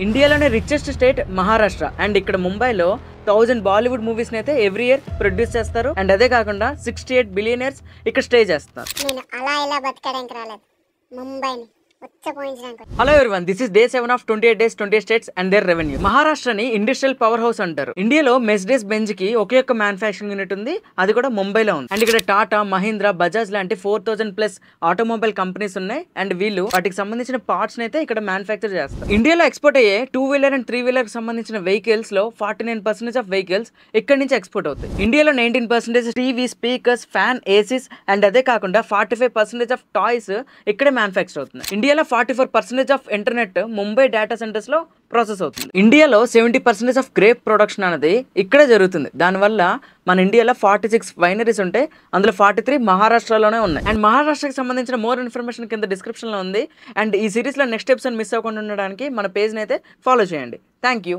ఇండియాలోనే richest state Maharashtra and ఇక్కడ ముంబైలో 1000 బాలీవుడ్ మూవీస్ అయితే ఎవ్రీ ఇయర్ ప్రొడ్యూస్ చేస్తారు అండ్ అదే కాకుండా 68 బిలియనర్స్ ఇక్కడ స్టే చేస్తారు. నేను అలా ఇలా బతకడానికి రాలేదు, ముంబైని వచ్చపోయించడానికి. Hello everyone, this is day 7 of 28 days 28 states and their revenue. మహారాష్ట్రని ఇండస్ట్రియల్ పవర్ హౌస్ అంటారు. ఇండియాలో మెర్సిడెస్ బెంజ్ కి ఒకే ఒక్క మ్యానుఫ్యాక్చరింగ్ యూనిట్ ఉంది, అది కూడా ముంబైలో ఉంది. అండ్ ఇక్కడ టాటా, మహీంద్రా, బజాజ్ లాంటి 4000+ ఆటోమొబైల్ కంపెనీస్ ఉన్నాయి అండ్ వీళ్ళు వాటికి సంబంధించిన పార్ట్స్ అయితే ఇక్కడ మ్యానుఫ్యాక్చర్ చేస్తారు. ఇండియాలో ఎక్స్పోర్ట్ అయ్యే 2-wheeler అండ్ 3-wheeler కి సంబంధించిన వెహికల్స్ లో 49% ఆఫ్ వెహికల్స్ ఇక్కడ నుంచి ఎక్స్పోర్ట్ అవుతాయి. ఇండియాలో 19% TV, speakers, fan, ACs and అదే కాకుండా 45% ఆఫ్ టాయ్స్ ఇక్కడే మ్యానుఫ్యాక్చర్ అవుతుంది. ఇండియాలో 44% of internet Mumbai data centres లో ప్రాసెస్ అవుతుంది. ఇండియాలో 70% ఆఫ్ గ్రేప్ ప్రొడక్షన్ అనేది ఇక్కడే జరుగుతుంది. దానివల్ల మన ఇండియాలో 46 వైనరీస్ ఉంటే అందులో 43 మహారాష్ట్రలోనే ఉన్నాయి. అండ్ మహారాష్ట్రకి సంబంధించిన మోర్ ఇన్ఫర్మేషన్ కింద డిస్క్రిప్షన్ లో ఉంది. అండ్ ఈ సిరీస్ లో నెక్స్ట్ ఎపిసోడ్ మిస్ అవ్వకుండా ఉండడానికి మన పేజ్ ని అయితే ఫాలో చేయండి. Thank you.